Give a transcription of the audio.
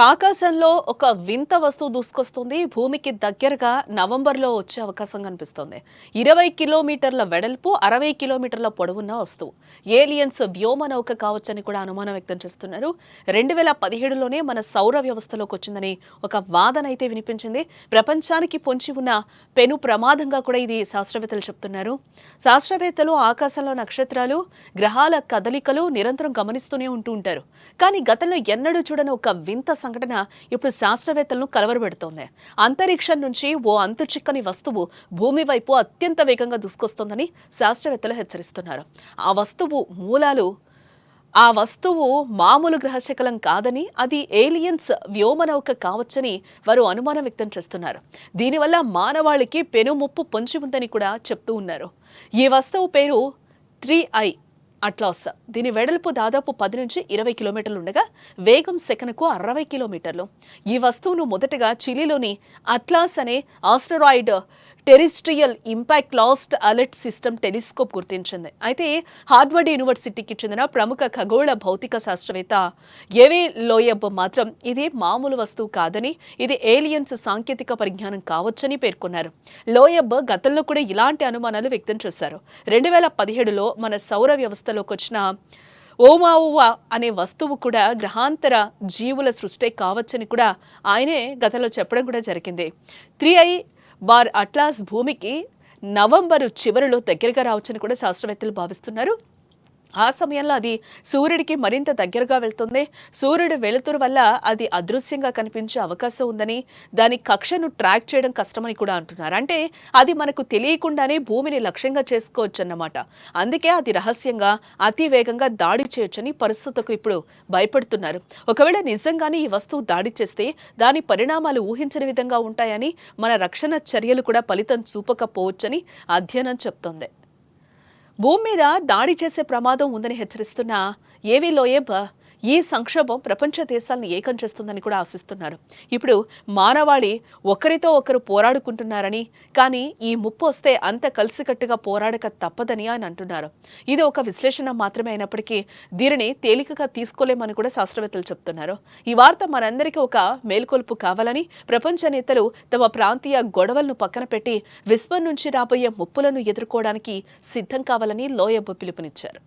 ఆకాశంలో ఒక వింత వస్తువు దూసుకొస్తుంది. భూమికి దగ్గరగా నవంబర్‌లో వచ్చే అవకాశం కనిపిస్తోంది. 20 కిలోమీటర్ల వెడల్పు, 60 కిలోమీటర్ల పొడవున్న వస్తువు. ఏలియన్స్ వ్యోమనౌక కావచ్చని కూడా అనుమానం వ్యక్తం చేస్తున్నారు. 2017లోనే మన సౌర వ్యవస్థలోకి వచ్చిందని ఒక వాదన అయితే వినిపించింది. ప్రపంచానికి పొంచి ఉన్న పెను ప్రమాదంగా కూడా ఇది శాస్త్రవేత్తలు చెప్తున్నారు. శాస్త్రవేత్తలు ఆకాశంలో నక్షత్రాలు, గ్రహాల కదలికలు నిరంతరం గమనిస్తూనే ఉంటారు. కానీ గతంలో ఎన్నడూ చూడని ఒక వింత సంఘటన ఇప్పుడు శాస్త్రవేత్తలను కలవరపెడుతోంది. అంతరిక్షం నుంచి ఓ అంతుచిక్కని వస్తువు భూమి వైపు అత్యంత వేగంగా దూసుకొస్తోందని శాస్త్రవేత్తలు హెచ్చరిస్తున్నారు. ఆ వస్తువు మామూలు గ్రహశకలం కాదని, అది ఏలియన్స్ వ్యోమనౌక కావచ్చని వారు అనుమానం వ్యక్తం చేస్తున్నారు. దీనివల్ల మానవాళికి పెను ముప్పు పొంచి ఉందని కూడా చెప్తూ ఉన్నారు. ఈ వస్తువు పేరు 3I అట్లాస్. దీని వెడల్పు దాదాపు 10 నుంచి 20 కిలోమీటర్లు ఉండగా వేగం సెకనుకు 60 కిలోమీటర్లు. ఈ వస్తువును మొదటగా చిలీలోని అట్లాస్ అనే asteroid terrestrial impact last alert system telescope గుర్తించింది. అయితే హార్వర్డ్ యూనివర్సిటీకి చెందిన ప్రముఖ ఖగోళ భౌతిక శాస్త్రవేత్త ఏవే లోయబ్ మాత్రం ఇది మామూలు వస్తువు కాదని, ఇది ఏలియన్స్ సాంకేతిక పరిజ్ఞానం కావచ్చని పేర్కొన్నారు. లోయబ్ గతంలో కూడా ఇలాంటి అనుమానాలు వ్యక్తం చేశారు. 2017లో మన సౌర వ్యవస్థలోకి వచ్చిన ఓమావువా అనే వస్తువు కూడా గ్రహాంతర జీవుల సృష్టి కావచ్చని కూడా ఆయనే గతంలో చెప్పడం కూడా జరిగింది. 3I అట్లాస్ భూమికి నవంబరు చివరిలో దగ్గరగా రావచ్చని కూడా శాస్త్రవేత్తలు భావిస్తున్నారు. ఆ సమయంలో అది సూర్యుడికి మరింత దగ్గరగా వెళ్తుంది. సూర్యుడి వెలుతురు వల్ల అది అదృశ్యంగా కనిపించే అవకాశం ఉందని, దాని కక్షను ట్రాక్ చేయడం కష్టమని కూడా అంటున్నారు. అంటే అది మనకు తెలియకుండానే భూమిని లక్ష్యంగా చేసుకోవచ్చన్నమాట. అందుకే అది రహస్యంగా అతి వేగంగా దాడి చేయొచ్చని పరిస్థితులకు ఇప్పుడు భయపడుతున్నారు. ఒకవేళ నిజంగానే ఈ వస్తువు దాడి చేస్తే దాని పరిణామాలు ఊహించని విధంగా ఉంటాయని, మన రక్షణ చర్యలు కూడా ఫలితం చూపకపోవచ్చని అధ్యయనం చెప్తోంది. భూమి మీద దాడి చేసే ప్రమాదం ఉందని హెచ్చరిస్తున్న ఏవీ లోయబ్ ఈ సంక్షోభం ప్రపంచ దేశాలను ఏకం చేస్తుందని కూడా ఆశిస్తున్నారు. ఇప్పుడు మానవాళి ఒకరితో ఒకరు పోరాడుకుంటున్నారని, కానీ ఈ ముప్పు వస్తే అంత కలిసికట్టుగా పోరాడక తప్పదని ఆయన అంటున్నారు. ఇది ఒక విశ్లేషణ మాత్రమే అయినప్పటికీ దీనిని తేలికగా తీసుకోలేమని కూడా శాస్త్రవేత్తలు చెప్తున్నారు. ఈ వార్త మనందరికీ ఒక మేల్కొల్పు కావాలని, ప్రపంచ నేతలు తమ ప్రాంతీయ గొడవలను పక్కన పెట్టి విశ్వం నుంచి రాబోయే ముప్పులను ఎదుర్కోవడానికి సిద్ధం కావాలని లోయబ్ పిలుపునిచ్చారు.